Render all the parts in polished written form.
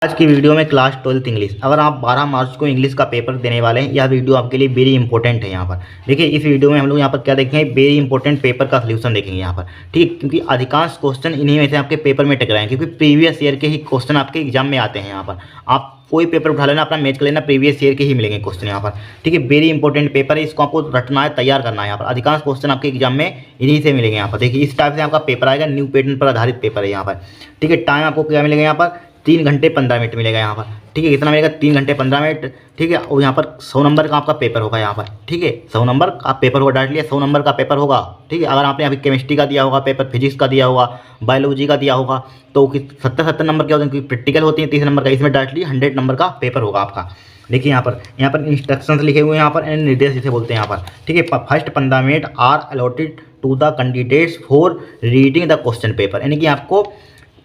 आज की वीडियो में क्लास 12th इंग्लिश। अगर आप 12 मार्च को इंग्लिश का पेपर देने वाले हैं, यह वीडियो आपके लिए वेरी इंपॉर्टेंट है। यहाँ पर देखिए, इस वीडियो में हम लोग यहाँ पर क्या देखेंगे, वेरी इंपॉर्टेंट पेपर का सलूशन देखेंगे यहाँ पर, ठीक है। क्योंकि अधिकांश क्वेश्चन इन्हीं में से आपके पेपर में टकराए, क्योंकि प्रीवियस ईयर के ही क्वेश्चन आपके एग्जाम में आते हैं। यहाँ पर आप कोई पेपर उठा लेना, अपना मैच कर लेना, प्रीवियस ईयर के ही मिलेंगे क्वेश्चन यहाँ पर, ठीक है। वेरी इंपॉर्टेंट पेपर है, इसको आपको रटना है, तैयार करना है। यहाँ पर अधिकांश क्वेश्चन आपके एग्जाम में इन्हीं से मिलेंगे। यहाँ पर देखिए, इस टाइप से आपका पेपर आएगा, न्यू पैटर्न पर आधारित पेपर है यहाँ पर, ठीक है। टाइम आपको क्या मिलेगा यहाँ पर, 3 घंटे 15 मिनट मिलेगा यहाँ पर, ठीक है। कितना मिलेगा, 3 घंटे 15 मिनट, ठीक है। और यहाँ पर 100 नंबर का आपका पेपर होगा यहाँ पर, ठीक है। 100 नंबर का पेपर होगा, डाट लिया, 100 नंबर का पेपर होगा, ठीक है। अगर आपने अभी केमिस्ट्री का दिया होगा पेपर, फिजिक्स का दिया होगा, बायोलॉजी का दिया होगा, तो 70 नंबर के होते हैं, क्योंकि प्रैक्टिकल होती है 30 नंबर का। इसमें डाट लिया 100 नंबर का पेपर होगा आपका। देखिए यहाँ पर इंस्ट्रक्शंस लिखे हुए हैं यहाँ पर, निर्देश जिसे बोलते हैं यहाँ पर, ठीक है। First 15 minute are allotted to the candidates for reading the question paper, यानी कि आपको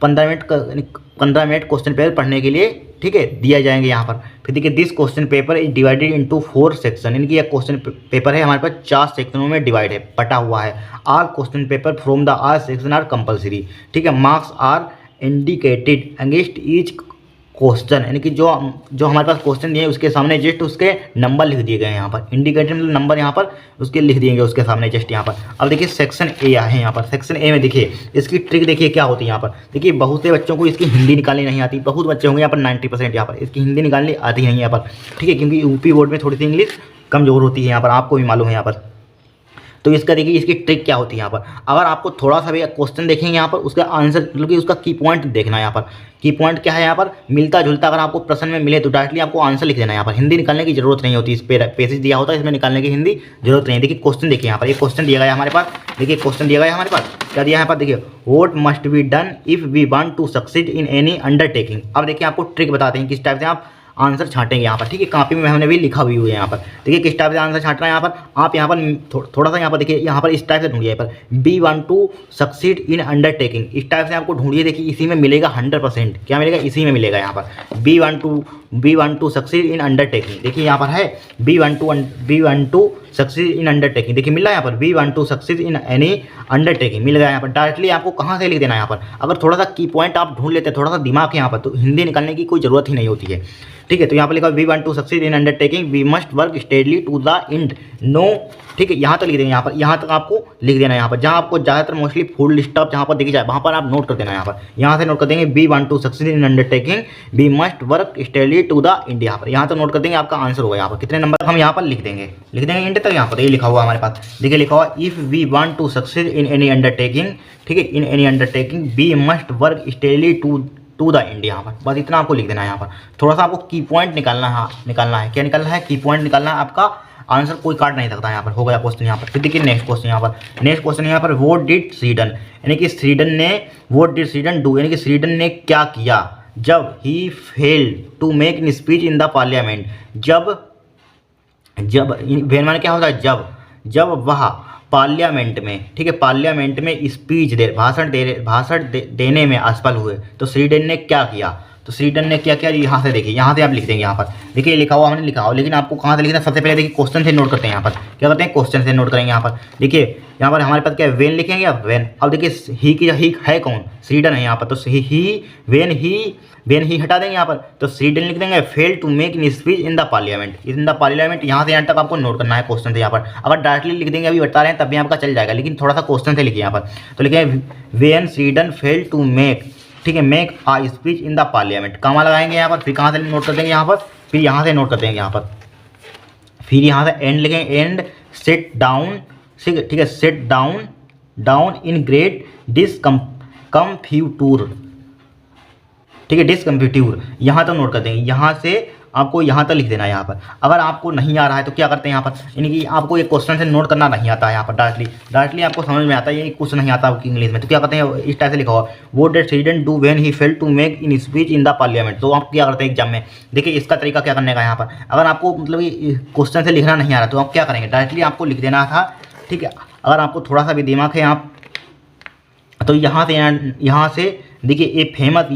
15 मिनट क्वेश्चन पेपर पढ़ने के लिए, ठीक है, दिया जाएंगे यहाँ पर। फिर देखिए, this question paper is divided into 4 section, यानी कि यह क्वेश्चन पेपर है हमारे पास 4 सेक्शनों में डिवाइड है, बटा हुआ है। All question paper from the all section are compulsory, ठीक है। Marks are indicated against each question, यानी कि जो हमारे पास क्वेश्चन दिए उसके सामने जस्ट उसके नंबर लिख दिए गए हैं यहाँ पर। इंडिकेटेड मतलब नंबर यहाँ पर उसके लिख दिएंगे उसके सामने जस्ट यहाँ पर। अब देखिए सेक्शन ए है यहाँ पर। सेक्शन ए में देखिए इसकी ट्रिक देखिए क्या होती है यहाँ पर। देखिए, बहुत से बच्चों को इसकी हिंदी निकालनी नहीं आती, बहुत बच्चे होंगे यहाँ पर 90% यहाँ पर इसकी हिंदी निकालनी आती नहीं यहाँ पर, ठीक है। क्योंकि यूपी बोर्ड में थोड़ी सी इंग्लिश कमजोर होती है यहाँ पर, आपको भी मालूम है यहाँ पर। तो इसका देखिए, इसकी ट्रिक क्या होती है यहाँ पर। अगर आपको थोड़ा सा भी क्वेश्चन देखेंगे यहाँ पर, उसका आंसर मतलब कि उसका की पॉइंट देखना है यहाँ पर। की पॉइंट क्या है यहाँ पर, मिलता जुलता अगर आपको प्रश्न में मिले तो डायरेक्टली आपको आंसर लिख देना है यहाँ पर। हिंदी निकालने की जरूरत नहीं होती, इस पेसेज दिया होता है, इसमें निकालने की हिंदी जरूरत नहीं है। देखिए क्वेश्चन देखिए यहाँ पर, ये क्वेश्चन दिया गया हमारे पास। देखिए क्वेश्चन दिया गया हमारे पास, क्या दिया है यहाँ पर, देखिए what must be done if we want to succeed in any undertaking. अब देखिए आपको ट्रिक बताते हैं किस टाइप से आप आंसर छाटेंगे यहाँ पर, ठीक है। कॉपी में हमने भी लिखा हुई है यहाँ पर। देखिए किस टाइप से आंसर छाटना है यहाँ पर। आप यहाँ पर थोड़ा सा यहाँ पर देखिए, यहाँ पर इस टाइप से ढूंढिए यहाँ पर, we want to succeed in undertaking, इस टाइप से आपको ढूंढिए। देखिए इसी में मिलेगा 100%, क्या मिलेगा, इसी में मिलेगा यहाँ पर। We want to succeed in undertaking, देखिए यहाँ पर है we want to succeed in undertaking, देखिए मिल रहा है यहाँ पर, we want to succeed in any undertaking, मिल गया यहाँ पर। डायरेक्टली आपको कहाँ से लिख देना है यहाँ पर। अगर थोड़ा सा की पॉइंट आप ढूंढ लेते हैं, थोड़ा सा दिमाग है यहाँ पर, तो हिंदी निकालने की कोई जरूरत ही नहीं होती है, ठीक है। तो यहाँ पर लिखा we want to succeed in undertaking, we must work steadily to the end, no, ठीक है। यहाँ तक लिख देंगे यहाँ पर, यहाँ तक आपको लिख देना है यहाँ पर। जहाँ आपको ज़्यादातर मोस्टली फुल स्टॉप जहाँ पर दिख जाए वहाँ पर आप नोट कर देना है यहाँ पर। यहाँ से नोट कर देंगे, we want to succeed in undertaking, we must work steadily to the end, यहाँ पर। यहाँ तक नोट कर देंगे, आपका आंसर होगा यहाँ पर। कितने नंबर हम यहाँ पर लिख देंगे एंड तक यहाँ पर। ये लिखा हुआ हमारे पास, देखिए लिखा हुआ, if we want to succeed in any undertaking, ठीक है, in any undertaking we must work steadily to the end, यहाँ पर। बस इतना आपको लिख देना है यहाँ पर। थोड़ा सा आपको की पॉइंट निकालना है, क्या निकालना है, की पॉइंट निकालना है। आपका आंसर कोई काट नहीं सकता यहाँ पर। हो गया क्वेश्चन यहाँ पर। फिर देखिए नेक्स्ट क्वेश्चन यहाँ पर, व्हाट डिड स्वीडन, यानी कि व्हाट डिड स्वीडन डू, यानी कि स्वीडन ने क्या किया जब he failed to make in speech in the parliament, जब माने क्या होता है, जब वह पार्लियामेंट में, ठीक है, पार्लियामेंट में स्पीच भाषण देने में असफल हुए, तो स्वीडन ने क्या किया। तो स्वीडन ने क्या किया, यहाँ से देखिए, यहाँ से आप लिख देंगे यहाँ पर। देखिए लिखा हुआ, हमने लिखा हुआ, लेकिन आपको कहाँ से लिखना है, सबसे पहले देखिए क्वेश्चन से नोट करते हैं यहाँ पर। क्या करते हैं, क्वेश्चन से नोट करेंगे यहाँ पर। देखिए यहाँ पर हमारे पास क्या है, वेन लिखेंगे आप, वेन। अब देखिए ही है कौन, स्वीडन है यहाँ पर, तो वेन ही हटा देंगे यहाँ पर, तो स्वीडन लिख देंगे। Fail to make in speech in the parliament, यहाँ से यहाँ तक आपको नोट करना है क्वेश्चन से यहाँ पर। अगर डायरेक्टली लिख देंगे, अभी बता रहे हैं, तब भी आपका चल जाएगा, लेकिन थोड़ा सा क्वेश्चन से लिखिए यहाँ पर। तो लिखे when Sweden fail to make, ठीक है, make a speech in the parliament, comma लगाएंगे यहाँ पर। फिर कहाँ से नोट कर देंगे यहाँ पर, फिर यहाँ से नोट कर देंगे यहाँ पर। फिर यहाँ से एंड लिखेंगे, एंड सेट डाउन, ठीक है, सेट डाउन इन ग्रेट डिसकम्फ्यूटर, ठीक है, डिसकम्फ्यूटर, यहाँ तक नोट कर देंगे। यहाँ से आपको यहाँ तक लिख देना है यहाँ पर। अगर आपको नहीं आ रहा है तो क्या करते हैं यहाँ पर, यानी कि आपको ये क्वेश्चन से नोट करना नहीं आता है यहाँ पर, डायरेक्टली आपको समझ में आता है, ये कुछ नहीं आता आपकी इंग्लिश में, तो क्या करते हैं, इस टाइप से लिखा हुआ, what did Sweden do when he failed to make in speech in the parliament. तो आप क्या करते हैं एग्जाम में, देखिए इसका तरीका क्या करने का यहाँ पर। अगर आपको मतलब क्वेश्चन से लिखना नहीं आ रहा तो आप क्या करेंगे, डायरेक्टली आपको लिख देना था, ठीक है। अगर आपको थोड़ा सा भी दिमाग है आप, तो यहाँ से देखिए ये फेमस,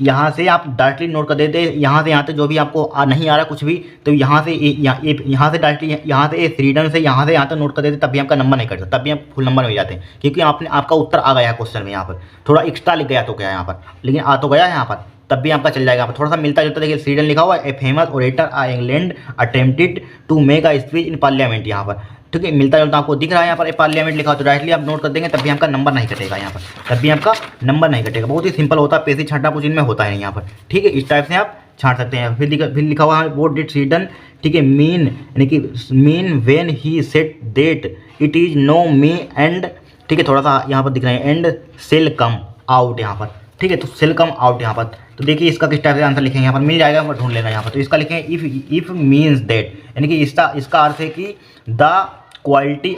यहाँ से आप डायरेक्टली नोट कर देते, यहाँ से यहाँ तक जो भी आपको नहीं आ रहा कुछ भी, तो यहाँ से डायरेक्टली यहाँ से स्वीडन से यहाँ तक नोट कर देते, तब भी आपका नंबर नहीं कटता, तब भी आप फुल नंबर मिल जाते हैं, क्योंकि आपका उत्तर आ गया क्वेश्चन में। यहाँ पर थोड़ा एक्स्ट्रा लिख गया तो क्या यहाँ पर, लेकिन आ तो गया है यहाँ पर, तब भी आपका चल जाएगा। यहाँ पर थोड़ा सा मिलता जुलता देखिए, स्वीडन लिखा हुआ है, a famous orator a England attempted to make a speech in parliament, यहाँ पर ठीक है, मिलता जुलता आपको दिख रहा है यहाँ पर पार्लियामेंट लिखा हो, तो डायरेक्टली आप नोट कर देंगे, तब भी आपका नंबर नहीं कटेगा यहाँ पर, तब भी आपका नंबर नहीं कटेगा। बहुत ही सिंपल होता है, पेशी छांटना कुछ इनमें होता है यहाँ पर, ठीक है, इस टाइप से आप छांट सकते हैं। फिर लिखा हुआ है व्हाट डिड स्वीडन, ठीक है, मीन यानी कि mean when he said that it is no me and, ठीक है, थोड़ा सा यहाँ पर दिख रहा है एंड सेल कम आउट यहाँ पर, ठीक है, तो सेल कम आउट यहाँ पर, तो देखिए इसका किस टाइप से आंसर लिखेंगे यहाँ पर, मिल जाएगा, ढूंढ लेना यहाँ पर। तो इसका लिखेंगे इफ मीन्स दैट, यानी कि इसका अर्थ है कि the quality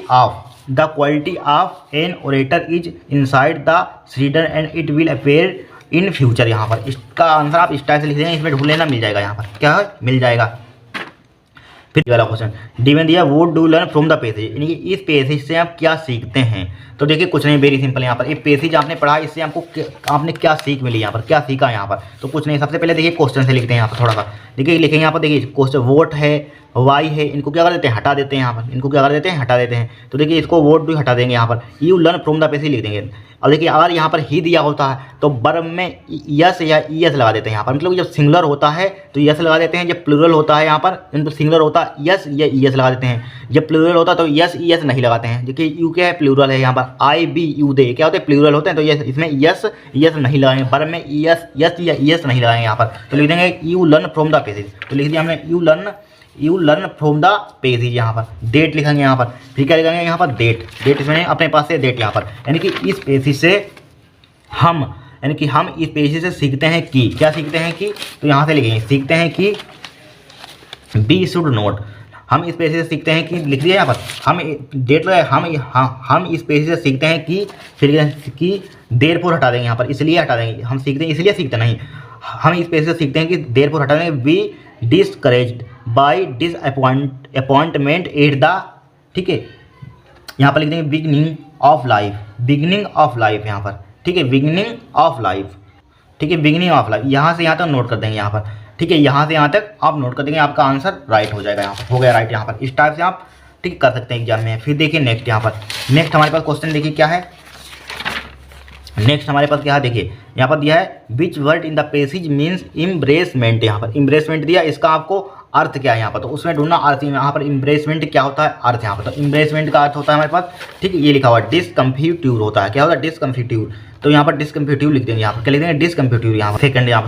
of an orator is inside the Sweden and it will appear in future. यहाँ पर इसका आंसर आप इस टाइप से लिख देंगे, इसमें ढूंढ लेना, मिल जाएगा यहाँ पर, क्या है, मिल जाएगा। फिर वाला क्वेश्चन डी में दिया would do learn from the passage, यानी कि इस पैसेज से आप क्या सीखते हैं। तो देखिए कुछ नहीं, वेरी सिंपल, यहाँ पर ये पैसेज आपने पढ़ा, इससे आपने क्या सीख मिली, यहाँ पर क्या सीखा यहाँ पर, तो कुछ नहीं। सबसे पहले देखिए क्वेश्चन से लिखते हैं यहाँ पर, थोड़ा सा देखिए लिखेंगे यहाँ पर, देखिए क्वेश्चन वोट है, वाई है, इनको क्या कर देते हैं, हटा देते हैं यहाँ पर, इनको क्या कर देते हैं, हटा देते हैं। तो देखिए इसको वोट डू हटा देंगे यहाँ पर, you learn from the passage लिख देंगे। अब देखिए अगर यहाँ पर ही दिया होता है तो वर्ब में यस या ईएस लगा देते हैं यहाँ पर, मतलब जब सिंगुलर होता है तो यस लगा देते हैं, जब प्लूरल होता है यहाँ पर तो सिंगुलर होता है यस या ईएस लगा देते हैं, जब प्लूरल होता है तो यस ईएस नहीं लगाते हैं। देखिए यू क्या है, प्लूरल है यहाँ पर, आई बी यू दे क्या होते हैं, प्लूरल होते हैं, तो यस इसमें यस ईएस नहीं लगाएंगे, वर्ब में यस या ईएस नहीं लगाएंगे यहाँ पर। तो लिख देंगे you learn from the passage, तो लिख दिया हमने you learn from the pages, यहाँ पर डेट लिखेंगे यहाँ पर, फिर क्या लिखेंगे यहाँ पर डेट इसमें अपने पास से डेट यहाँ पर, यानी कि इस पेजेज से हम इस पेजेज से सीखते हैं कि, क्या सीखते हैं कि, तो यहाँ से लिखेंगे सीखते हैं कि बी शुड नोट, हम इस पेजेज से सीखते हैं कि, लिख दिया यहाँ पर, हम डेट लगाए, हम इस पेजेज से सीखते हैं कि, फिर कि देरफॉर हटा देंगे यहाँ पर, इसलिए हटा देंगे, हम सीखते हैं इसलिए सीखते नहीं, हम इस पेजेज से सीखते हैं कि देरफॉर हटा देंगे, be discouraged by disappointment at the, ठीक है, यहाँ पर लिख देंगे बिगनिंग ऑफ लाइफ यहाँ पर, ठीक है, बिगनिंग ऑफ लाइफ, ठीक है, बिगनिंग ऑफ लाइफ, यहाँ से यहाँ तक नोट कर देंगे यहाँ पर, ठीक है, यहाँ से यहाँ तक आप नोट कर देंगे, आपका आंसर राइट हो जाएगा यहाँ पर, हो गया राइट यहाँ पर। इस टाइप से आप ठीक कर सकते हैं एग्जाम में। फिर देखिए नेक्स्ट यहाँ पर, नेक्स्ट हमारे पास क्वेश्चन देखिए क्या है, नेक्स्ट हमारे पास क्या है, देखिए यहाँ पर दिया है which word in the passage means embarrassment, यहाँ पर इम्ब्रेसमेंट दिया, इसका आपको अर्थ क्या है यहाँ पर, तो उसमें ढूंढना अर्थ, यहाँ पर इम्ब्रेसमेंट क्या होता है, अर्थ यहाँ पर, तो इम्ब्रेसमेंट का अर्थ होता है हमारे पास, ठीक है, ये लिखा हुआ डिसकम्फिट्यूर होता है, क्या होता है, डिसकम्फिट्यूर, तो यहाँ पर डिसकम्फिट्यूर लिख देंगे, यहाँ पर क्या लिख देंगे, डिसकम्फिट्यूर यहाँ पर।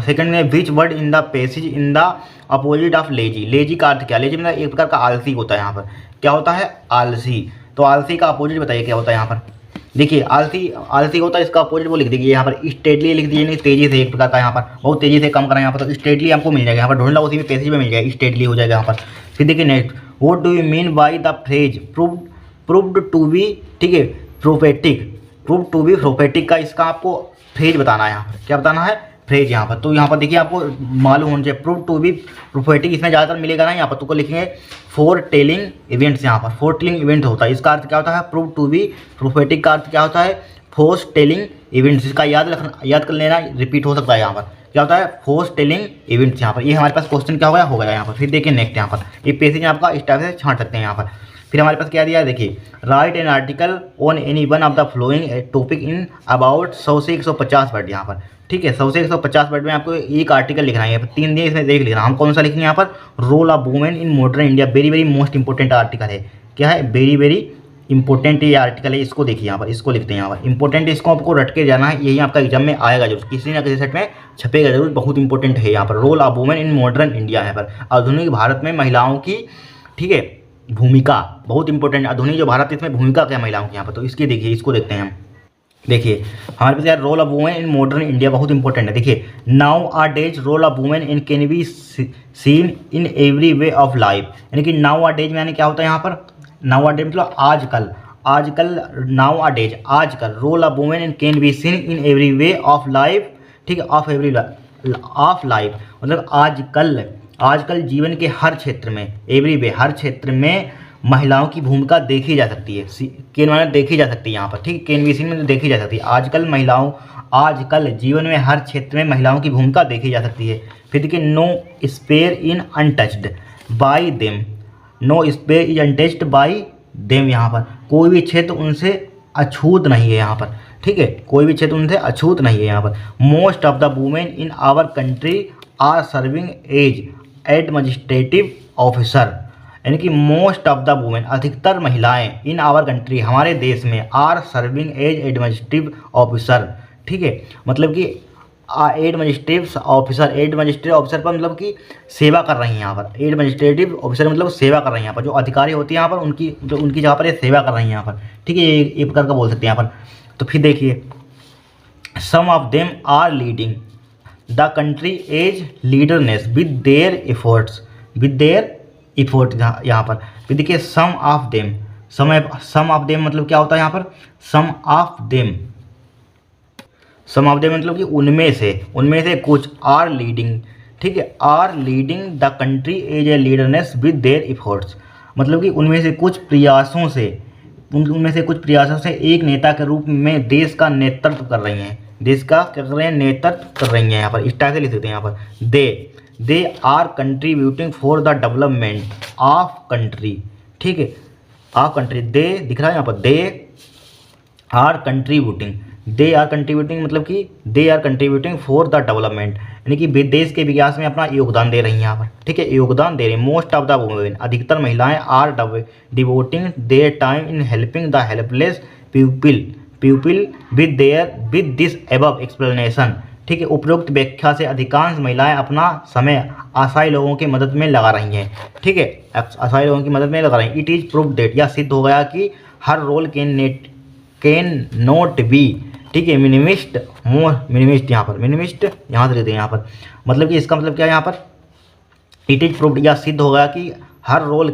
सेकंड में विच word in the passage in the opposite of lazy का अर्थ क्या, लेजी मतलब एक प्रकार का आलसी होता है, यहाँ पर क्या होता है, आलसी, तो आलसी का अपोजिट बताइए क्या होता है यहाँ पर, देखिए आलसी होता है, इसका अपोजिट वो लिख दीजिए यहाँ पर, स्टेडली लिख दीजिए, नहीं तेजी से, एक प्रकार का यहाँ पर बहुत तेजी से काम करना यहाँ पर, तो स्टेडली आपको मिल जाएगा यहाँ पर, ढूंढना उसी में पैसेज में मिल जाएगा, स्टेडली हो जाएगा यहाँ पर। फिर देखिए next what do you mean by the phrase proved to be, ठीक है, प्रोफेटिक का इसका आपको फ्रेज बताना है यहाँ पर, क्या बताना है, फ्रेज यहाँ पर। तो यहाँ पर देखिए आपको मालूम होना चाहिए, प्रूव टू बी प्रोफेटिक इसमें ज़्यादातर मिलेगा ना, यहाँ पर तो लिखेंगे फॉर टेलिंग इवेंट्स, यहाँ पर फॉर टेलिंग इवेंट होता है, इसका अर्थ क्या होता है, प्रूव टू बी प्रोफेटिक का अर्थ क्या होता है, फोर्स टेलिंग इवेंट्स, इसका याद कर लेना, रिपीट हो सकता है यहाँ पर, क्या होता है, फोर्स टेलिंग इवेंट्स यहाँ पर। ये हमारे पास क्वेश्चन क्या हो गया यहाँ पर। फिर देखिए नेक्स्ट यहाँ पर, ये पैसेज आपका इस टाइप से छांट सकते हैं यहाँ पर। फिर हमारे पास क्या दिया है, देखिए right an article on any one of the flowing topic in about 100 से 150 वर्ड यहाँ पर, ठीक है, 100 से 150 वर्ड में आपको एक आर्टिकल लिखना है, 3 दिन इसमें देख लिखना। हम कौन सा लिखेंगे यहाँ पर, role of women in modern India, very most important article है, क्या है, वेरी इंपॉर्टेंट ये आर्टिकल है, इसको देखिए यहाँ पर, इसको लिखते हैं यहाँ पर इंपॉर्टेंट, इसको आपको रट के जाना है, यही आपका एग्जाम में आएगा जरूर, किसी ना किसी सेट में छपेगा जरूर, बहुत इंपॉर्टेंट है यहाँ पर, role of women in modern India, यहाँ पर आधुनिक भारत में महिलाओं की, ठीक है, भूमिका बहुत इंपॉर्टेंट, आधुनिक जो भारत इसमें भूमिका क्या महिलाओं की यहाँ पर, तो इसकी देखिए, इसको देखते हैं हम। देखिए हमारे पास यार role of women in modern India बहुत इंपॉर्टेंट है। देखिए nowadays role of women in can be seen in every way of life, यानी कि नाउ आ डेज में यानी क्या होता है यहाँ पर, नाउ आ डेज मतलब आजकल, नाउ आ डेज आजकल, role of women in can be seen in every way of life, ठीक है, ऑफ लाइफ मतलब आजकल जीवन के हर क्षेत्र में, एवरी वे हर क्षेत्र में महिलाओं की भूमिका देखी जा सकती है, कैन माने देखी जा सकती है यहाँ पर, ठीक, कैन बी सीन में देखी जा सकती है, आजकल जीवन में हर क्षेत्र में महिलाओं की भूमिका देखी जा सकती है। फिर देखिए no spare in untouched by them, no spare is untouched by them, यहाँ पर कोई भी क्षेत्र उनसे अछूत नहीं है यहाँ पर, ठीक है, कोई भी क्षेत्र उनसे अछूत नहीं है यहाँ पर। Most of the women in our country are serving as administrative officer, यानी कि मोस्ट ऑफ द वुमेन अधिकतर महिलाएं इन आवर कंट्री हमारे देश में are serving as administrative officer, ठीक है, मतलब कि एडमिनिस्ट्रेटिव ऑफिसर पर मतलब कि सेवा कर रही हैं यहाँ पर। एडमिनिस्ट्रेटिव ऑफिसर मतलब सेवा कर रही हैं यहाँ पर, जो अधिकारी होती हैं यहाँ पर उनकी जो उनकी जगह पर ये सेवा कर रही हैं यहाँ पर, ठीक है, ये एक प्रकार का बोल सकते हैं यहाँ पर। तो फिर देखिए, some of them are leading the country as leaders with their efforts, यहाँ पर। फिर देखिए, सम ऑफ देम मतलब क्या होता है यहाँ पर, सम ऑफ देम मतलब कि उनमें से कुछ आर लीडिंग, ठीक है, are leading the country as a leaders with their efforts, मतलब कि उनमें से कुछ प्रयासों से एक नेता के रूप में देश का नेतृत्व कर रही हैं, नेतृत्व कर रही हैं यहाँ पर। इस टाइप से लिख सकते हैं यहाँ पर, they are contributing for the development of country, ठीक है, ऑफ कंट्री। दे दिख रहा है यहाँ पर, दे आर कंट्रीब्यूटिंग मतलब कि they are contributing for the development, यानी कि देश के विकास में अपना योगदान दे रही हैं यहाँ पर, ठीक है, योगदान दे रही हैं। मोस्ट ऑफ द वुमेन अधिकतर महिलाएं are devoting their time in helping the helpless people with this above explanation, ठीक है, उपरोक्त व्याख्या से अधिकांश महिलाएं अपना समय असहाय लोगों की मदद में लगा रही हैं, ठीक है, असहाय लोगों की मदद में लगा रही हैं। इट इज प्रूफ डेट, यह सिद्ध हो गया कि हर रोल कैन नॉट बी, ठीक है, मिनिमिस्ट यहाँ पर, मिनिमिस्ट यहाँ से लेते हैं यहाँ पर, मतलब कि इसका मतलब क्या है यहाँ पर, इट इज प्रूव्ड, यह सिद्ध हो गया कि हर रोल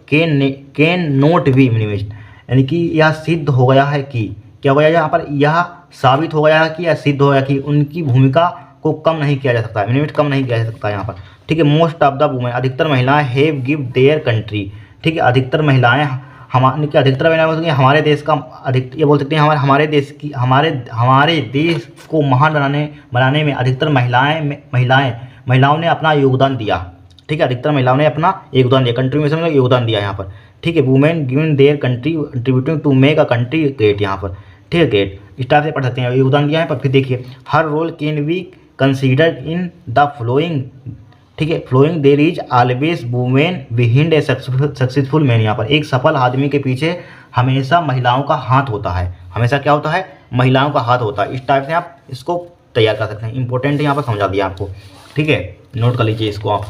कैन नॉट बी मिनिमिस्ट, यानी कि यह सिद्ध हो गया है कि क्या हो गया यहाँ पर, यह साबित हो गया है कि यह सिद्ध हो गया कि उनकी भूमिका को कम नहीं किया जा सकता, मिनिमिस्ट कम नहीं किया जा सकता यहाँ पर, ठीक है। मोस्ट ऑफ द वुमेन अधिकतर महिलाएं हैव गिव देयर कंट्री, ठीक है, अधिकतर महिलाएं हमारे देश का ये बोल सकते हैं हमारे देश को महान बनाने में अधिकतर महिलाओं ने अपना योगदान दिया, ठीक है, अधिकतर महिलाओं ने अपना योगदान दिया, कंट्रीब्यूशन में योगदान दिया यहाँ पर, ठीक है। Women given their country contributing to make a country great, यहाँ पर, ठीक है, ग्रेट इस टाइप से पढ़ सकते हैं, योगदान दिया है पर। फिर देखिए, her role can be considered in the following, ठीक है, following there is always women behind a successful man, यहाँ पर एक सफल आदमी के पीछे हमेशा महिलाओं का हाथ होता है, हमेशा क्या होता है, महिलाओं का हाथ होता है। इस टाइप से आप इसको तैयार कर सकते हैं, इंपॉर्टेंट है यहाँ पर, समझा दिया आपको, ठीक है, नोट कर लीजिए इसको आप।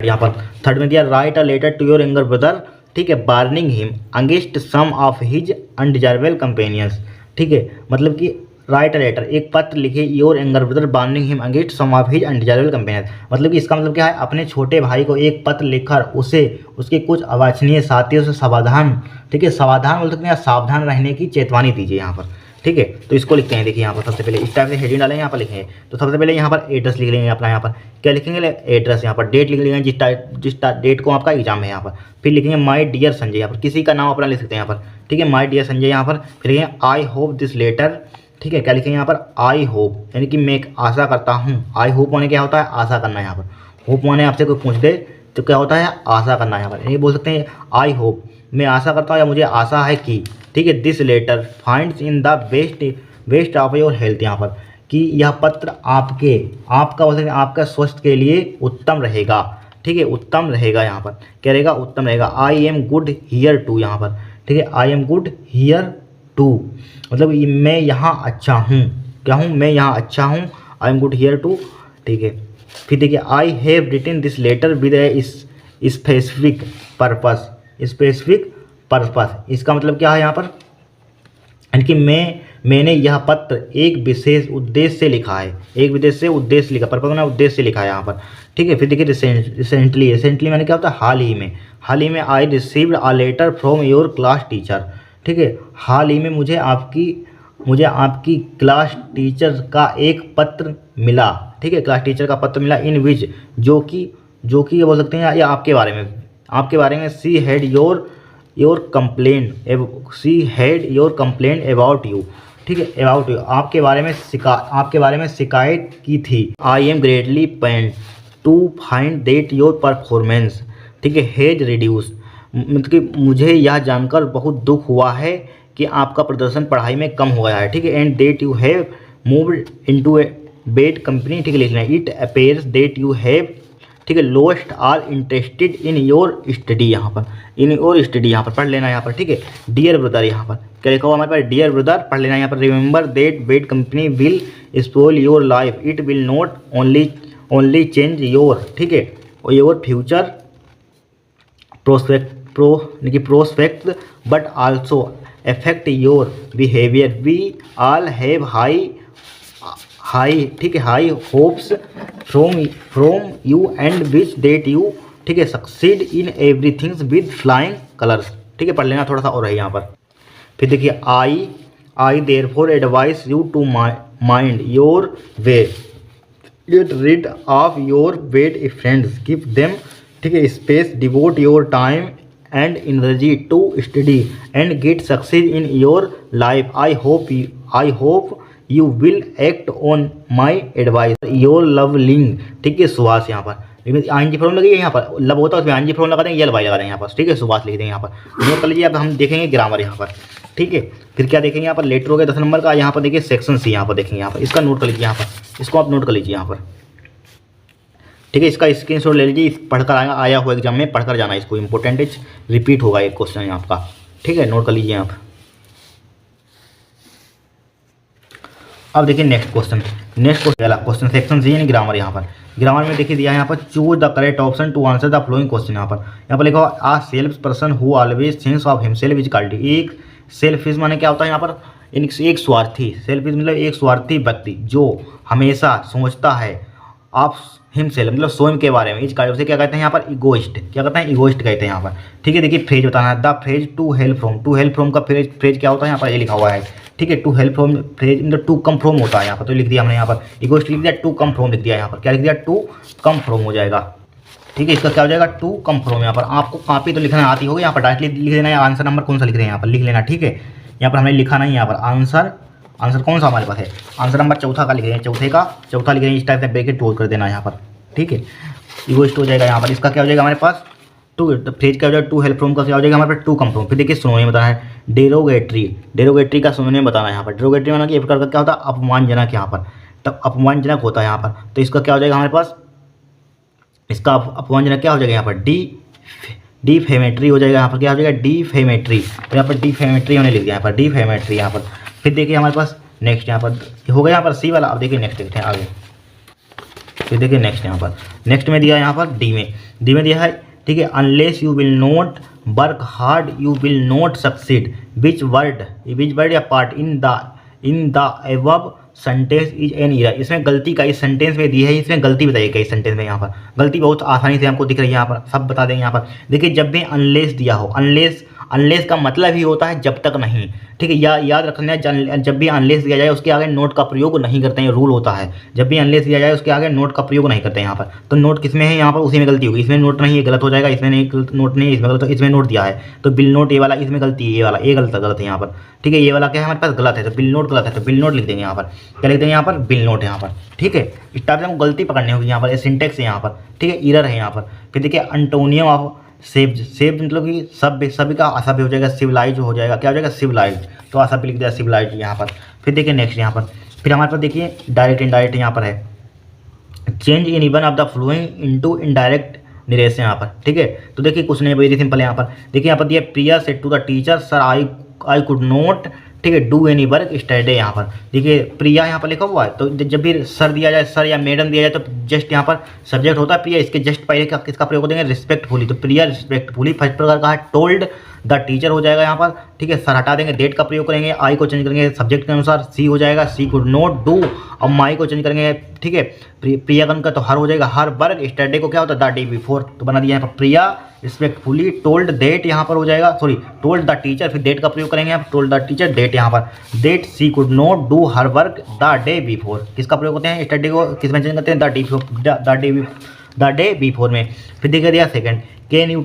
यहाँ पर थर्ड में दिया, write a letter to your younger brother, ठीक है, warning him against some of his undesirable companions, ठीक है, मतलब कि राइट अ लेटर, एक पत्र लिखे your younger brother warning him against some of his undesirable companions, मतलब कि इसका मतलब क्या है, अपने छोटे भाई को एक पत्र लिखकर उसके कुछ अवांछनीय साथियों से सावधान, ठीक है, सावधान बोल सकते हैं, सावधान रहने की चेतावनी दीजिए यहाँ पर, ठीक है। तो इसको लिखते हैं, देखिए यहाँ पर सबसे पहले इस टाइप से हेडिंग डालें, यहाँ पर लिखेंगे, तो सबसे पहले यहाँ पर एड्रेस लिख लेंगे अपना, यहाँ पर क्या लिखेंगे, एड्रेस, यहाँ पर डेट लिख लेंगे, जिस डेट को आपका एग्जाम है यहाँ पर, फिर लिखेंगे माय डियर संजय, यहाँ पर किसी का नाम अपना लिख सकते हैं यहाँ पर, ठीक है, माय डियर संजय यहाँ पर, फिर लिखेंगे आई होप दिस लेटर, ठीक है, क्या लिखेंगे यहाँ पर, आई होप, यानी कि मैं आशा करता हूँ, आई होप माने क्या होता है, आशा करना, यहाँ पर होप माने आपसे कोई पूछ दे तो क्या होता है, आशा करना, यहाँ पर ये बोल सकते हैं आई होप, मैं आशा करता हूँ या मुझे आशा है कि, ठीक है, this letter finds in the best of your health, यहाँ पर कि यह पत्र आपका बोल सकते हैं आपका स्वास्थ्य के लिए उत्तम रहेगा, ठीक है, उत्तम रहेगा, यहाँ पर क्या रहेगा, उत्तम रहेगा। I am good here too, यहाँ पर, ठीक है, I am good here too, मतलब मैं यहाँ अच्छा हूँ, क्या हूँ, मैं यहाँ अच्छा हूँ, I am good here too, ठीक है। फिर देखिए, I have written this letter with a specific purpose, इसका मतलब क्या है यहाँ पर, यानी कि मैंने यह पत्र एक विशेष उद्देश्य से लिखा है, पर्पस मैंने उद्देश्य से लिखा है यहाँ पर, ठीक है। फिर देखिए, रिसेंटली मैंने क्या होता है, हाल ही में I received a letter from your class teacher, ठीक है, हाल ही में मुझे आपकी क्लास टीचर का एक पत्र मिला, ठीक है, क्लास टीचर का पत्र मिला, इन विच जो कि ये बोल सकते हैं या आपके बारे में she had your complaint about you, ठीक है, अबाउट यू, आपके बारे में शिकायत की थी। I am greatly pained to find that your performance, ठीक है, हैज रिड्यूस, मतलब कि मुझे यह जानकर बहुत दुख हुआ है कि आपका प्रदर्शन पढ़ाई में कम हो गया है, ठीक है। And that you have moved into a bad company, ठीक है, लिख लेना। It appears that you have, ठीक है, lost are interested in your study, यहाँ पर इन योर स्टडी यहाँ पर पढ़ लेना यहाँ पर, ठीक है। डियर ब्रदर यहाँ पर क्या लिखा हुआ हमारे पास, डियर ब्रदर पढ़ लेना यहाँ पर। Remember that bad company will spoil your life, it will not only change your, ठीक है, your future prospect but also affect your behaviour. We all have high, ठीक है, high hopes from you and wish that you, ठीक है, succeed in everythings with flying colours, ठीक है, पढ़ लेना थोड़ा सा और है यहाँ पर। फिर देखिए I therefore advise you to mind your way, get rid of your bad friends, give them, ठीक है, space, devote your time and energy to study and get success in your life. I hope you will act on my advice. Your lovingly, ठीक है, सुहास यहाँ पर, लेकिन ING form लगी है यहाँ पर, लब होता है उसमें आईएनजी फॉर्म लगा देंगे, यल बाई लगा देंगे यहाँ पर, ठीक है, सुहास लिख देंगे यहाँ पर। नोट कर लीजिए। अब हम देखेंगे ग्रामर यहाँ पर, ठीक है। फिर क्या देखेंगे यहाँ पर, लेटर हो गया 10 नंबर का। यहाँ पर देखिए सेक्शन सी यहाँ पर देखेंगे, यहाँ पर इसका नोट कर लीजिए, यहाँ पर इसको आप नोट कर लीजिए यहाँ पर, ठीक है। इसका स्क्रीनशॉट ले लीजिए, पढ़कर आया हुआ एग्जाम में, पढ़कर जाना इसको, इंपॉर्टेंट रिपीट होगा एक क्वेश्चन आपका, ठीक है, नोट कर लीजिए आप। अब देखिए next question question section C यानी ग्रामर। यहाँ पर ग्रामर में देखिए दिया है यहाँ पर, choose the correct option to answer the following question. यहाँ पर लिखा हुआ a self person who always thinks of himself is called. एक सेल्फिश माने क्या होता है यहाँ पर, एक स्वार्थी, सेल्फिश मतलब एक स्वार्थी व्यक्ति जो हमेशा सोचता है आप हिमसेल्फ मतलब स्वयं के बारे में, इस कार्य से क्या कहते हैं यहाँ पर, इगोइस्ट, क्या कहते हैं, इगोइस्ट कहते हैं यहाँ पर, ठीक है। देखिए फ्रेज बताना है, the phrase to help from का फ्रेज क्या होता है यहाँ पर, ये लिखा हुआ है, ठीक है। टू हेल्प फ्रॉम फ्रेज मतलब टू कम फ्रॉम होता है यहाँ पर, तो लिख दिया हमने यहाँ पर, इगोइस्ट लिख दिया, टू कम फ्रॉम लिख दिया यहाँ पर, क्या लिख दिया, टू कम फ्रॉम हो जाएगा, ठीक है। इसका क्या हो जाएगा, टू कम फ्रॉम। यहाँ पर आपको कॉपी तो लिखना आती होगी, यहाँ पर डायरेक्टली लिख देना है, आंसर नंबर कौन सा लिख रहे हैं यहाँ पर लिख लेना, ठीक है। यहाँ पर हमने लिखा नहीं, यहाँ पर आंसर कौन सा हमारे पास है, आंसर नंबर चौथा का लिख रहे हैं, चौथा लिख रहे हैं, इस टाइप से ब्रैकेट क्लोज कर देना यहाँ पर, ठीक है। इगोइस्ट हो जाएगा यहाँ पर। इसका क्या हो जाएगा हमारे पास, टू फ्रेज क्या हो जाएगा, टू हेल्प फ्रॉम का क्या हो जाएगा हमारे पास, टू कम फ्रॉम। फिर देखिए सिनोनिम बताना है, डेरोगेटरी का सिनोनिम बताना है यहाँ पर। डेरोगेटरी माना कि एक प्रकार का क्या होता है, अपमानजनक, यहाँ पर तब अपमानजनक होता है यहाँ पर, तो इसका क्या हो जाएगा हमारे पास, इसका अपमानजनक क्या हो जाएगा यहाँ पर, डिफेमेटरी हो जाएगा यहाँ पर, क्या हो जाएगा, डिफेमेटरी। तो यहाँ पर डिफेमेटरी हमने लिख दिया यहाँ पर, डिफेमेटरी यहाँ पर। फिर देखिए हमारे पास नेक्स्ट यहाँ पर हो गया यहाँ पर सी वाला। अब देखिए नेक्स्ट देखते हैं आगे। फिर देखिए नेक्स्ट यहाँ पर, नेक्स्ट में दिया यहाँ पर डी में दिया है, ठीक है, unless you will not work hard you will not succeed. Which word या part in the above sentence is an error. इसमें गलती का इस सेंटेंस में दी है, इसमें गलती बताइए क्या इस सेंटेंस में, यहाँ पर गलती बहुत आसानी से हमको दिख रही है, यहाँ पर सब बता देंगे यहाँ पर। देखिए जब भी अनलेस दिया हो, अनलेस का मतलब ही होता है जब तक नहीं, ठीक है, याद रखना है। जब भी अनलेस दिया जाए उसके आगे नोट का प्रयोग नहीं करते हैं, रूल होता है। जब भी अनलेस दिया जाए उसके आगे नोट का प्रयोग नहीं करते हैं यहाँ पर। तो नोट किसमें है, यहाँ पर उसी में गलती होगी, इसमें नोट नहीं है, गलत हो जाएगा, इसमें नहीं नोट नहीं है, इसमें गलत, तो इसमें नोट दिया है तो बिल नोट ये वाला, इसमें गलती है, ये वाला ये गलत है यहाँ पर, ठीक है। ये वाला क्या है हमारे पास गलत है, तो बिल नोट गलत है, तो बिल नोट लिख देंगे यहाँ पर, क्या लिख देंगे यहाँ पर, बिल नोट यहाँ पर, ठीक है। इस टाइप से हमको गलती पकड़नी होगी यहाँ पर, सिंटेक्स है यहाँ पर, ठीक है, एरर है यहाँ पर। फिर देखिए अंटोनियम ऑफ सेव्ड मतलब कि सभ्य का असभ्य हो जाएगा, सिविलाइज हो जाएगा, क्या हो जाएगा, सिविलाइज, तो असभ्य लिख दिया, सिविलाइज यहाँ पर। फिर देखिए नेक्स्ट यहाँ पर, फिर हमारे पास देखिए डायरेक्ट इनडायरेक्ट यहाँ पर है, change in one of the following into indirect narration यहाँ पर, ठीक है। तो देखिए कुछ नहीं, वेरी सिंपल है यहाँ पर। देखिए यहाँ पर दिया, Priya said to the teacher sir I could not, ठीक है, डू एनी वर्क स्टडी। यहाँ पर देखिए प्रिया यहाँ पर लिखा हुआ है, तो जब भी सर दिया जाए, सर या मैडम दिया जाए, तो जस्ट यहाँ पर सब्जेक्ट होता है प्रिया, इसके जस्ट पहले किसका प्रयोग देंगे, रिस्पेक्टफुली, तो प्रिया रिस्पेक्टफुली। फर्स्ट प्रकार का है टोल्ड द टीचर हो जाएगा यहाँ पर, ठीक है, सर हटा देंगे, डेट का प्रयोग करेंगे, आई को चेंज करेंगे सब्जेक्ट के अनुसार, सी हो जाएगा, सी कुड नॉट डू, और माई को चेंज करेंगे, ठीक है, प्रियागन का तो हर हो जाएगा, हर वर्क स्टडी को क्या होता है, द डे बिफोर, तो बना दिया यहाँ पर प्रिया रिस्पेक्टफुली टोल्ड डेट, यहाँ पर हो जाएगा, सॉरी टोल्ड द टीचर, फिर डेट का प्रयोग करेंगे आप, टोल्ड द टीचर डेट यहाँ पर, that she could not do her work the day before, किसका प्रयोग होते हैं, स्टडी को किस में चेंज करते हैं, द डे बिफोर में। फिर देखिए दिया second, can you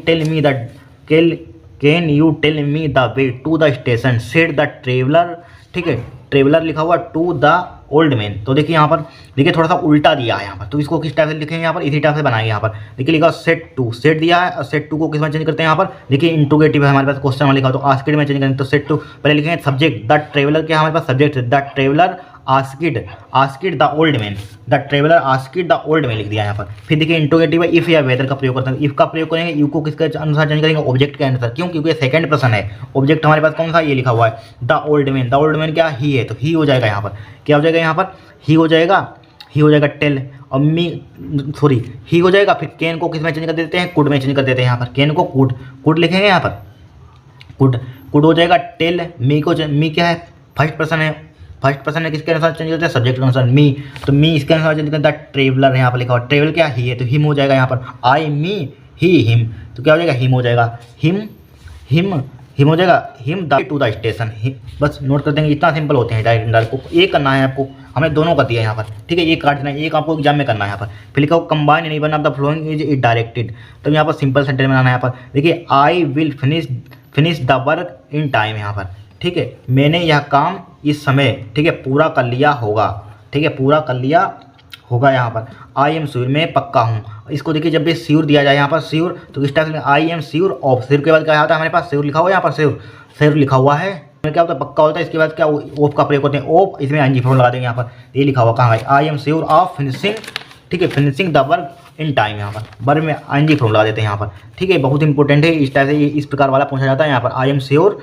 tell me the way to the station, said the traveller, ठीक है, ट्रेवलर लिखा हुआ टू द ओल्ड मैन। तो देखिए यहाँ पर देखिए थोड़ा सा उल्टा दिया है यहाँ पर, तो इसको किस टाइप से लिखेंगे यहाँ पर, इसी टाइप से बनाएंगे यहाँ पर। देखिए लिखा सेट टू, सेट दिया है और सेट टू को किस में चेंज करते हैं यहाँ पर, देखिए इंट्रोगेटिव है हमारे पास, क्वेश्चन में लिखा हो तो आस्किड में चेंज करेंगे। तो सेट टू पहले लिखेंगे सब्जेक्ट द ट्रेवलर, क्या हमारे पास सब्जेक्ट है, the traveller asked the old man, the traveller asked the old man लिख दिया यहाँ पर। फिर देखिए इंट्रोगेटिव है इफ या वेदर का प्रयोग करते हैं, इफ का प्रयोग करेंगे, यू को किसके अनुसार चेंज करेंगे, ऑब्जेक्ट के अनुसार। क्यों, क्योंकि सेकंड पर्सन है, ऑब्जेक्ट हमारे पास कौन सा ये लिखा हुआ है the old man, the old man क्या ही है, तो ही हो जाएगा यहाँ पर, क्या हो जाएगा यहाँ पर, ही हो जाएगा टेल, और ही हो जाएगा। फिर कैन को किस में चेंज कर देते हैं, कुड में चेंज कर देते हैं यहाँ पर, कैन को कुड लिखेंगे यहाँ पर, कुड हो जाएगा टेल। मी क्या है, फर्स्ट पर्सन है, किसके अनुसार चेंज करते हैं, सब्जेक्ट के अनुसार मी, तो मी इसके अनुसार चेंज करते हैं द ट्रेवलर, यहाँ पर लिखा हुआ ट्रेवल क्या ही है, तो हिम हो जाएगा यहाँ पर, आई मी ही हिम, तो क्या हो जाएगा हिम हो जाएगा, हिम हो जाएगा, him the two the station. बस नोट कर देंगे, इतना सिंपल होते हैं डायरेक्ट को, एक करना है आपको, हमने दोनों कर दिया यहाँ पर, ठीक है, एक काट देना है, एक आपको एग्जाम में करना है यहाँ पर। फिर लिखा हो combine any one of the following is directed, तो यहाँ पर सिंपल सेंटेंस बनाना है यहाँ पर। देखिए I will finish the work in time यहाँ पर, ठीक है, मैंने यह काम इस समय, ठीक है, पूरा कर लिया होगा, ठीक है, पूरा कर लिया होगा यहाँ पर। आई एम श्योर, मैं पक्का हूँ। इसको देखिए जब भी श्योर दिया जाए यहाँ पर श्योर, तो इस टाइप से I am sure of, sure के बाद क्या आता है हमारे पास, श्योर लिखा हुआ है यहाँ पर, श्योर लिखा हुआ है, क्या होता है पक्का होता है, इसके बाद क्या ऑफ का प्रयोग करते हैं, ऑफ, इसमें एनजी फॉर्म लगा देंगे यहाँ पर, ये लिखा हुआ कहाँ है, I am sure of finishing, ठीक है, finishing the work in time, यहाँ पर वर्क में एनजी फॉर्म लगा देते हैं यहाँ पर, ठीक है, बहुत इंपॉर्टेंट है, इस टाइप से इस प्रकार वाला पूछा जाता है यहाँ पर, आई एम श्योर,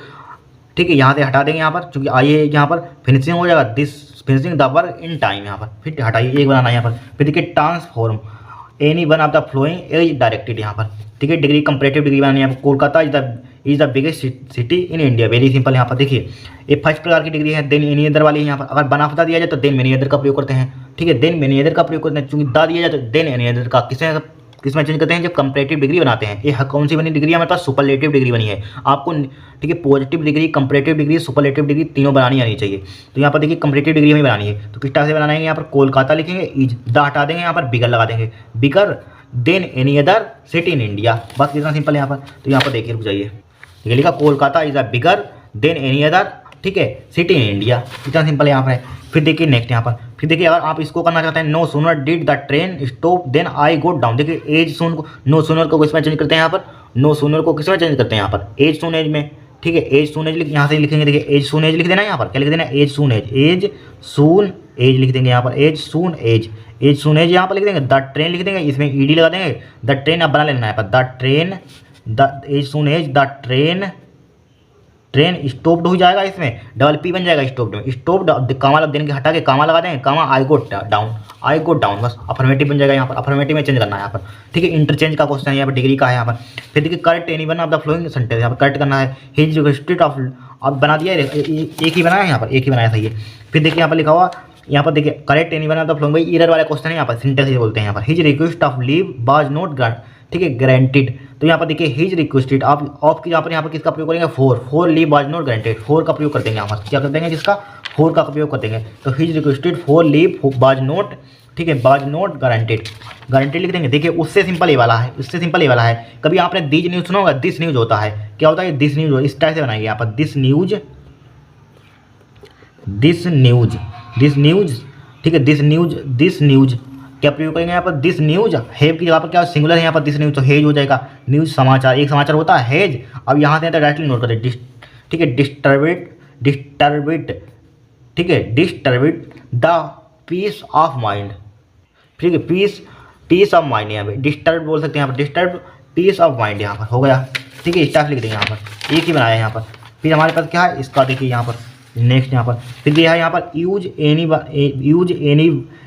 ठीक है, यहाँ से हटा देंगे यहाँ पर, क्योंकि आइए यहाँ पर फिनिशिंग हो जाएगा, this finishing the work in time यहाँ पर, फिर हटाइए एक बनाना है यहाँ पर। फिर देखिए transform any one of the following as directed यहाँ पर, ठीक है, डिग्री कंपैरेटिव डिग्री बनानी है यहाँ पर। Kolkata is the biggest city in India, very simple यहाँ पर। देखिए ये फर्स्ट प्रकार की डिग्री है, देन एनी अदर वाली है यहाँ पर। अगर बनाफता दिया जाए तो देन मेनी अदर का प्रयोग करते हैं, ठीक है, देन मेनी अदर का प्रयोग करते हैं। चूंकि दा दिया जाए तो देन एनी अदर का किसमें चेंज करते हैं, जब कंपैरेटिव डिग्री बनाते हैं। ये कौन सी बनी डिग्री, हमारे पास सुपरलेटिव डिग्री बनी है आपको, ठीक है, positive degree, comparative degree, superlative degree तीनों बनानी आनी चाहिए। तो यहाँ पर देखिए कंपैरेटिव डिग्री हमें बनानी है, तो किस टाइप से बनाना है, यहाँ पर कोलकाता लिखेंगे, इज द हटा देंगे, यहाँ पर बिगर लगा देंगे, bigger than any other city in India, बस इतना सिंपल है यहाँ पर। तो यहाँ पर देखिए रुक जाइए, ठीक है, लिखा Kolkata is a bigger than any other, ठीक है, सिटी इन इंडिया, इतना सिंपल यहाँ पर है। फिर देखिए नेक्स्ट यहाँ पर, फिर देखिए अगर आप इसको करना चाहते हैं, no sooner did the train stop then I go down. देखिए एज सून को, नो सूनर को किसमें चेंज करते हैं यहाँ पर, नो सूनर को किसमें चेंज करते हैं यहाँ पर, एज सून एज में, ठीक है, एज सून एज यहाँ से लिखेंगे, देखिए एज सून एज लिख देना यहाँ पर, क्या लिख देना, एज सून एज लिख देंगे यहाँ पर, एज सून एज यहाँ पर लिख देंगे, द ट्रेन लिख देंगे, इसमें ईडी लगा देंगे, द ट्रेन अब बना लेना है, the train, the as soon as the train stopped हो जाएगा, इसमें डबल पी बन जाएगा, स्टॉप्ड कामा देने के हटा के कामा लगा देंगे, कामा आई गो डाउन, बस अफर्मेटिव बन जाएगा यहाँ पर, अफर्मेटिव में चेंज करना है यहाँ पर, ठीक है, इंटरचेंज का क्वेश्चन है यहाँ पर, डिग्री का है यहाँ पर। फिर देखिए correct any one of the flowing sentence, यहाँ पर करेक्ट करना है, हिज रिक्वेस्टेड ऑफ, अब बना दिया है, एक ही बनाया यहाँ पर, एक ही बनाया सही है। फिर देखिए यहाँ पर लिखा हुआ, यहाँ पर देखिए correct any one of the flowing, भाई एरर वाला क्वेश्चन है यहाँ पर, सिंटेक्स बोलते हैं यहाँ पर, his request of leave was not grant, ठीक है, ग्रांटेड। तो यहाँ पर देखिए हिज रिक्वेस्टेड, आप ऑफ की यहाँ पर किसका प्रयोग करेंगे, four leave was not granted, four का प्रयोग कर देंगे यहाँ पर, क्या कर देंगे, जिसका फोर का प्रयोग कर देंगे। तो his requested four leave was not, ठीक है, वाज नॉट गारंटेड लिख देंगे। देखिए उससे सिंपल ये वाला है, उससे सिंपल ये वाला है। कभी आपने दिस न्यूज़ सुना होगा, दिस न्यूज़ होता है, क्या होता है, दिस न्यूज़, इस टाइप से बनाएंगे यहाँ पर, दिस न्यूज़, ठीक है, दिस न्यूज़ क्या प्रयोग करेंगे यहाँ पर, दिस न्यूज़, हैव की जगह पर क्या सिंगुलर है यहाँ पर, दिस न्यूज़, तो हेज हो जाएगा, न्यूज़ समाचार, एक समाचार होता है हेज। अब यहाँ से डायरेक्टली नोट करें, ठीक है, डिस्टर्बिड, ठीक है, डिस्टर्बिड द पीस ऑफ माइंड, ठीक है, पीस ऑफ माइंड, यहाँ पे डिस्टर्ब बोल सकते हैं, यहाँ पर डिस्टर्ब पीस ऑफ माइंड यहाँ पर हो गया, ठीक है, स्टाफ लिख देंगे यहाँ पर, एक ही बनाया यहाँ पर। फिर हमारे पास क्या है, इसका देखिए यहाँ पर नेक्स्ट यहाँ पर, फिर दिया है यहाँ पर use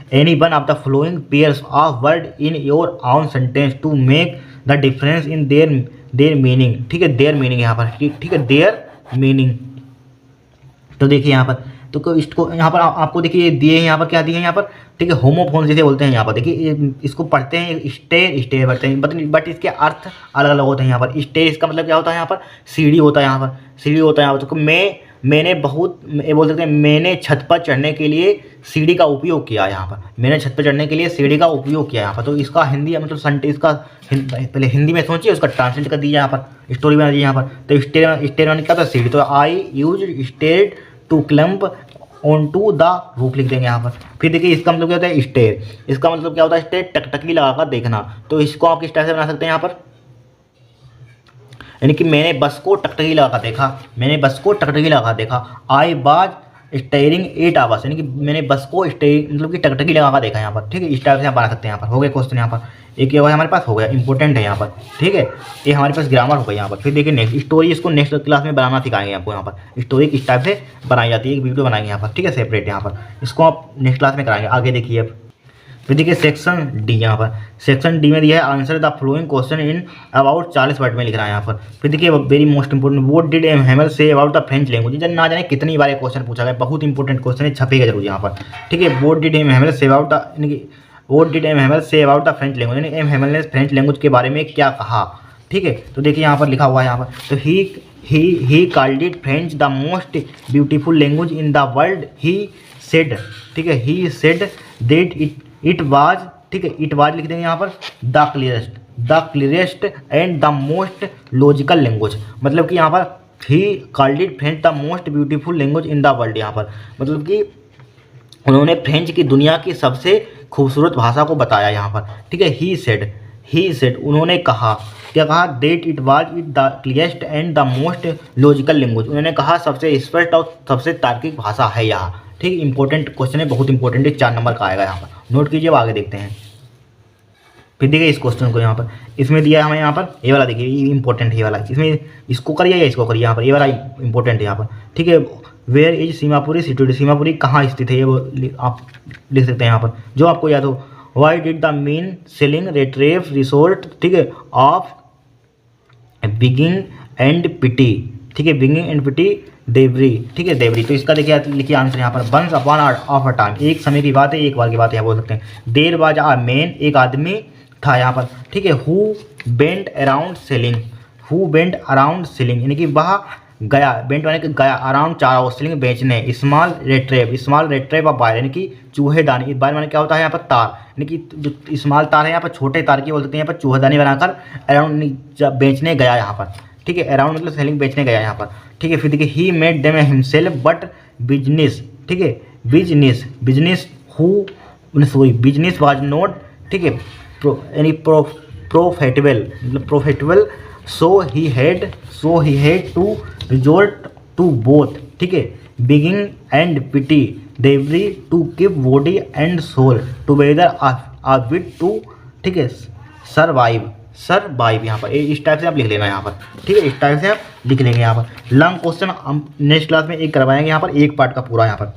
any one of the following pairs of word in your own sentence to make the difference in their meaning, ठीक है, देयर मीनिंग यहाँ पर, ठीक है, देयर मीनिंग। तो देखिए यहाँ पर, तो इसको यहाँ पर आपको देखिए दिए हैं यहाँ पर, क्या दिए हैं यहाँ पर, ठीक है, होमोफोन जिसे बोलते हैं यहाँ पर। देखिए इसको पढ़ते हैं स्टेयर पढ़ते हैं, बट इसके अर्थ अलग अलग होते हैं यहाँ पर। स्टेयर इसका मतलब क्या होता है यहाँ पर, सीढ़ी होता है यहाँ पर, सीढ़ी होता है यहाँ पर। तो मैंने बहुत, ये बोल सकते हैं, मैंने छत पर चढ़ने के लिए सीढ़ी का उपयोग किया यहाँ पर, मैंने छत पर चढ़ने के लिए सीढ़ी का उपयोग किया यहाँ पर। तो इसका हिंदी मतलब इसका पहले हिंदी में सोचिए, उसका ट्रांसलेट कर दीजिए यहाँ पर, स्टोरी बना दीजिए यहाँ पर। तो स्टेयर क्या था, सीढ़ी। तो I use stair to climb on to the roof लिख देंगे यहाँ पर। फिर देखिए इसका मतलब क्या होता है स्टेयर, इसका मतलब क्या होता है स्टेयर, टकटकी लगाकर देखना। तो इसको आप किस टाइप से बना सकते हैं यहाँ पर, यानी कि मैंने बस को टकटकी लगा देखा, मैंने बस को टकटकी लगा देखा। आई वाज स्टेयरिंग 8 आवर्स, यानी कि मैंने बस को स्टेयरिंग मतलब कि टकटकी लगा देखा यहाँ पर। ठीक है, इस टाइप से आप बना सकते हैं। यहाँ पर हो गया क्वेश्चन, यहाँ पर एक ये हमारे पास हो गया, इंपॉर्टेंट है यहाँ पर। ठीक है, ये हमारे पास ग्रामर हो गया यहाँ पर। फिर देखिए नेक्स्ट स्टोरी, इसको नेक्स्ट क्लास में बनाना सिखाएंगे आपको। यहाँ पर स्टोरी किस टाइप से बनाई जाती है, एक वीडियो बनाएंगे यहाँ पर। ठीक है, सेपरेट यहाँ पर, इसको आप नेक्स्ट क्लास में कराएंगे। आगे देखिए अब फिर देखिए सेक्शन डी, यहाँ पर सेक्शन डी में दिया है answer the following question in about 40 word में लिख रहा है यहाँ पर। फिर देखिए very most important, what did M Hamel say about the French language, ना जाने कितनी बार क्वेश्चन पूछा गया, बहुत इंपॉर्टेंट क्वेश्चन है, छपेगा जरूर यहाँ पर। ठीक है, what did M Hamel say about the, यानी कि what did M Hamel say about the French language, यानी एम हैमल ने फ्रेंच लैंग्वेज के बारे में क्या कहा। ठीक है, तो देखिए यहाँ पर लिखा हुआ है यहाँ पर, तो he called it French the most beautiful language in the world, he said. ठीक है, ही सेड दैट इट वाज, ठीक है, इट वाज लिख देंगे यहाँ पर the clearest and the most logical language, मतलब कि यहाँ पर he called it French the most beautiful language in the world, यहाँ पर मतलब कि उन्होंने फ्रेंच की दुनिया की सबसे खूबसूरत भाषा को बताया यहाँ पर। ठीक है, ही सेड उन्होंने कहा, क्या कहा, that it was it the clearest and the most logical language, उन्होंने कहा सबसे स्पष्ट और सबसे तार्किक भाषा है यहाँ। ठीक, इंपॉर्टेंट क्वेश्चन है, बहुत इंपॉर्टेंट है, 4 नंबर का आएगा यहाँ पर, नोट कीजिए। अब आगे देखते हैं। फिर देखिए इस क्वेश्चन को यहाँ पर, इसमें दिया है हमें यहाँ पर, ये वाला देखिए, ये इंपॉर्टेंट है ये वाला, इसमें इसको करिए या इसको करिए, यहाँ पर ये वाला इंपॉर्टेंट है यहाँ पर। ठीक है, where is Seemapuri situated, Seemapuri कहाँ स्थित है, ये वो आप लिख सकते हैं यहाँ पर, जो आपको याद हो। Why did the men selling retrieve resort, ठीक है, ऑफ बिगिंग एंड पिटी, ठीक है, बिगिंग एंड पिटी देवरी, ठीक है, देवरी। तो इसका देखिए लिखिए आंसर यहाँ पर, once upon of a time, एक समय की बात है, एक बार की बात है, बोल सकते हैं। देर वाज अ मैन, एक आदमी था यहाँ पर। ठीक है, who bent around selling, who bent around selling, यानी कि वह गया, बेंट यानी कि गया, अराउंड 4 आवर्स सेलिंग बेचने, स्मॉल रेट्रेव ऑफ वायर, यानी कि चूहेदानी, वायर माने क्या होता है यहाँ पर तार, यानी कि जो स्मॉल तार है यहाँ पर, छोटे तार की बोल सकते हैं यहाँ पर, चूहेदानी बनाकर अराउंड बेचने गया यहाँ पर। ठीक है, अराउंड मतलब सेलिंग बेचने गया यहाँ पर। ठीक है, फिर देखिए he made them himself but business, ठीक है, बिजनेस बिजनेस वाज नॉट, ठीक है, यानी प्रॉफिटेबल, मतलब profitable, so he had to resort to both, ठीक है, begging and petty thievery to keep body and soul together a bit to, ठीक है, सर्वाइव यहाँ पर, इस टाइप से आप लिख लेना यहाँ पर। ठीक है, इस टाइप से आप लिख लेंगे यहाँ पर। लॉन्ग क्वेश्चन हम नेक्स्ट क्लास में एक करवाएंगे यहाँ पर, एक पार्ट का पूरा, यहाँ पर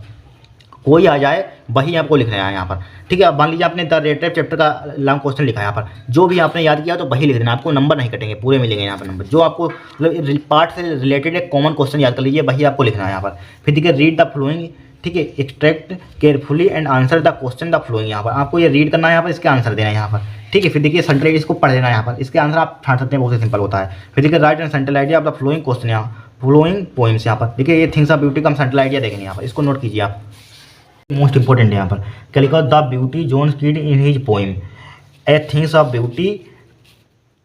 कोई आ जाए वही आपको लिखना है यहाँ पर। ठीक है, अब मान लीजिए आपने द रेट्रेव चैप्टर का लॉन्ग क्वेश्चन लिखा है यहाँ पर, जो भी आपने याद किया तो वही लिख देना, आपको नंबर नहीं कटेंगे, पूरे मिलेंगे यहाँ पर नंबर, जो आपको मतलब पार्ट से रिलेटेड एक कॉमन क्वेश्चन याद कर लीजिए, वही आपको लिखना है यहाँ पर। फिर देखिए रीड द फ्लोइंग, ठीक है, extract carefully and answer the question the flowing, यहाँ पर आपको ये रीड करना है यहाँ पर, इसके आंसर देना है यहाँ पर। ठीक है, फिर देखिए सेंट्रल आइडिया इसको पढ़ लेना है यहाँ पर, इसके आंसर आप छाट सकते हैं, बहुत ही सिंपल होता है। फिर देखिए right and central idea of the following question, यहाँ फ्लोइंग पोइम्स, यहाँ पर देखिए ये थिंग्स ऑफ ब्यूटी का हम सेंट्रल आइडिया देखेंगे यहाँ पर, इसको नोट कीजिए आप, मोस्ट इंपॉर्टेंट है यहाँ पर। क्या लिखा, the beauty John Keats in his poem a things of beauty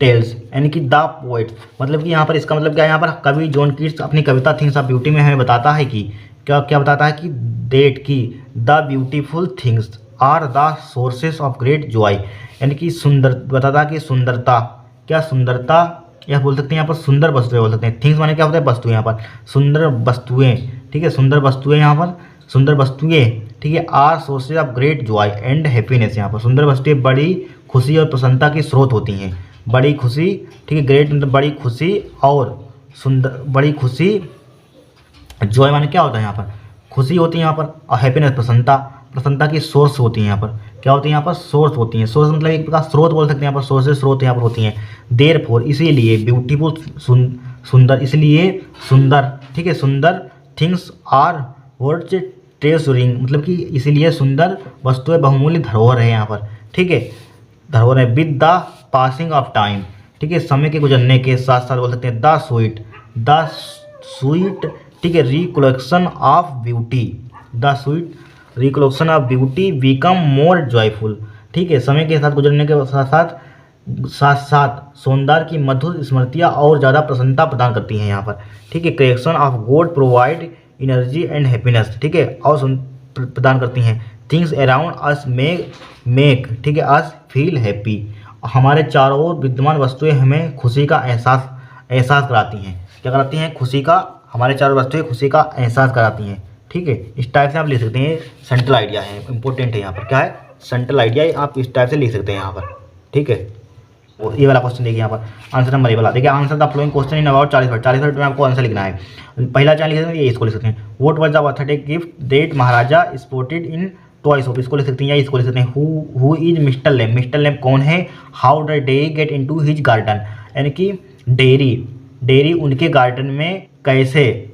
tells, यानी कि द पोएट, मतलब कि यहाँ पर इसका मतलब क्या है, यहाँ पर कवि जॉन कीट्स अपनी कविता थिंग्स ऑफ ब्यूटी में हमें बताता है कि क्या बताता है कि डेट की the beautiful things are the sources of great joy, यानी कि सुंदर बताता है कि सुंदरता, क्या सुंदरता, या बोल सकते हैं यहाँ पर सुंदर वस्तुएं बोल सकते हैं। थिंग्स माने क्या होता है, वस्तुएं, यहाँ पर सुंदर वस्तुएं, ठीक है, सुंदर वस्तुएं, यहाँ पर सुंदर वस्तुएं, ठीक है, are sources of great joy and happiness, यहाँ पर सुंदर वस्तुएं बड़ी खुशी और प्रसन्नता की स्रोत होती हैं, बड़ी खुशी, ठीक है, ग्रेट मतलब बड़ी खुशी और सुंदर, बड़ी खुशी, जॉय माने क्या होता है यहाँ पर, खुशी होती है यहाँ पर, और हैप्पीनेस प्रसन्नता की सोर्स होती है यहाँ पर, क्या होती है यहाँ पर, सोर्स होती हैं, सोर्स मतलब एक प्रकार स्रोत बोल सकते हैं यहाँ पर, सोर्सेज स्रोत यहाँ पर होती हैं। देयरफॉर इसीलिए, ब्यूटीफुल सुंदर, इसलिए सुंदर, ठीक है, सुंदर थिंग्स आर वर्थ ट्रेजरिंग, मतलब कि इसीलिए सुंदर वस्तुएं बहुमूल्य धरोहर है यहाँ पर। ठीक है, धरोहर है। With the passing of time, ठीक है, समय के गुजरने के साथ साथ बोल सकते हैं द स्वीट, ठीक है, recollection of beauty, the sweet recollection of beauty become more joyful, ठीक है, समय के साथ गुजरने के साथ साथ सौंदर्य की मधुर स्मृतियाँ और ज़्यादा प्रसन्नता प्रदान करती हैं यहाँ पर। ठीक है, creation of God provide energy and happiness, ठीक है, और प्रदान करती हैं। थिंग्स अराउंड अस मेक, ठीक है, अस फील हैप्पी। हमारे चारों ओर विद्यमान वस्तुएं हमें खुशी का एहसास कराती हैं। क्या कराती हैं? खुशी का, हमारे चारों वस्तुएं खुशी का एहसास कराती हैं, ठीक है। इस टाइप से आप लिख सकते हैं, सेंट्रल आइडिया है, इंपॉर्टेंट है यहाँ पर। क्या है? सेंट्रल आइडिया, आप इस टाइप से लिख सकते हैं यहाँ पर, ठीक है। और ये वाला क्वेश्चन देखिए यहाँ पर, आंसर नंबर ये वाला देखिए, answer the following question in about 40 minute में आपको आंसर लिखना है। पहला चांद लिख सकते हैं, ये इसको लिख सकते हैं, what was the authentic gift that Maharaja supported in toy shop, इसको लिख सकते हैं, या इसको लिख सकते हैं, who is mister lamp, mister lamp कौन है, हाउ ड dairy get into his garden, यानी कि डेयरी उनके गार्डन में कैसे,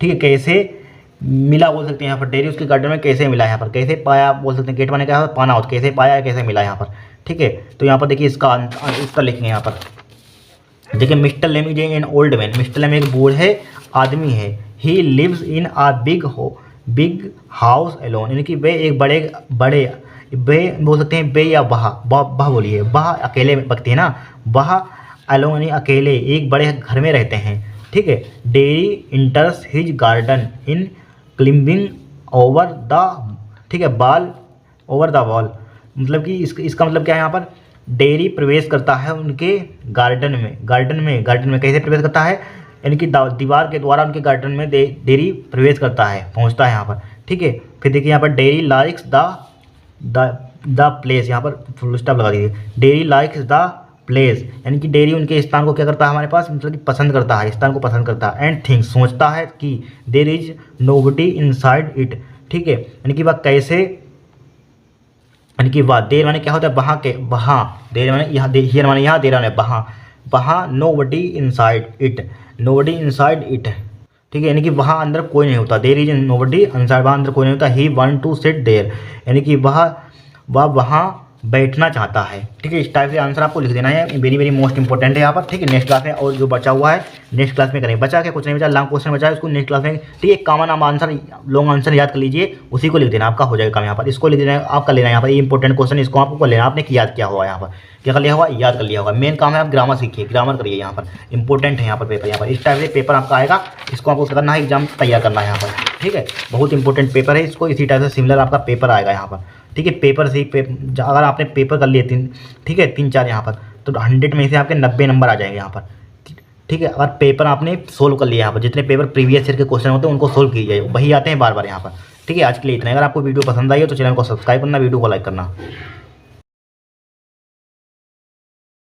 ठीक है, कैसे मिला बोल सकते हैं यहाँ पर, डेयरी उसके गार्डन में कैसे मिला, यहाँ पर कैसे पाया बोल सकते हैं, गेट माने क्या है, पाना होता, कैसे पाया कैसे मिला यहाँ पर, ठीक है। तो यहाँ पर देखिए इसका उत्तर लिखेंगे यहाँ पर। देखिए Mister Lamb is an old man, Mister Lamb एक बूढ़े आदमी है। He lives in a big house alone, यानी कि वे एक बड़े वे बोल सकते हैं, बे या बह बोलिए, बह अकेले व्यक्ति है ना, बह एलोन यानी अकेले एक बड़े घर में रहते हैं, ठीक है। Dairy इंटर्स his garden in climbing over the, ठीक है, ओवर द वॉल, मतलब कि इसका मतलब क्या है यहाँ पर, डेयरी प्रवेश करता है उनके गार्डन में कैसे प्रवेश करता है, यानी कि दीवार के द्वारा उनके गार्डन में डेयरी प्रवेश करता है, पहुँचता है यहाँ पर, ठीक है। फिर देखिए यहाँ पर डेयरी लाइक्स द प्लेस, यहाँ पर फुल स्टॉप लगा दीजिए, डेयरी लाइक्स द प्लेस, यानी कि डेयरी उनके स्थान को क्या करता है हमारे पास, मतलब कि पसंद करता है, स्थान को पसंद करता है। एंड थिंक्स, सोचता है कि there is nobody inside it, ठीक है, यानी कि वह कैसे, यानी कि वह, देर माने क्या होता है, वहाँ, देर माने यहाँ, हियर माने यहाँ, देर माने वहाँ नोबडी इनसाइड इट, ठीक है, यानी कि वहाँ अंदर कोई नहीं होता, देर इज नोबडी इनसाइड, वहाँ अंदर कोई नहीं होता। He want to sit there, यानी कि वह वहाँ बैठना चाहता है, ठीक है। इस टाइप से आंसर आपको लिख देना है, वेरी मोस्ट इंपॉर्टेंट है यहाँ पर, ठीक है। नेक्स्ट क्लास में और जो बचा हुआ है नेक्स्ट क्लास में करेंगे। बचा क्या, कुछ नहीं बचा, लॉन्ग क्वेश्चन बचा है, उसको नेक्स्ट क्लास में, ठीक है। कॉमन आप आंसर, लॉन्ग आंसर याद कर लीजिए, उसी को लिख देना, आपका हो जाएगा काम यहाँ पर। इसको लिख देना, आप कर लेना यहाँ पर, ये इंपॉर्टेंट क्वेश्चन, इसको आपको कर लेना, आपने याद किया हुआ यहाँ पर, क्या कर लिया हुआ, याद कर लिया होगा। मेन काम है आप ग्रामर सीखिए, ग्रामर करिए यहाँ पर, इंपॉर्टेंट है यहाँ पर पेपर, यहाँ पर इस टाइप से पेपर आपका आएगा, इसको आपको करना है, एग्जाम तैयार करना है यहाँ पर, ठीक है। बहुत इंपॉर्टेंट पेपर है, इसको इसी टाइप से सिमिलर आपका पेपर आएगा यहाँ पर, ठीक है। पेपर से अगर आपने पेपर कर लिए ठीक है, 3-4 यहाँ पर, तो 100 में से आपके 90 नंबर आ जाएंगे यहाँ पर, ठीक है। अगर पेपर आपने सोल्व कर लिया यहाँ पर, जितने पेपर प्रीवियस ईयर के क्वेश्चन होते हैं उनको सोल्व कीजिए, वही आते हैं बार बार यहाँ पर, ठीक है। आज के लिए इतना। अगर आपको वीडियो पसंद आई हो तो चैनल को सब्सक्राइब करना, वीडियो को लाइक करना।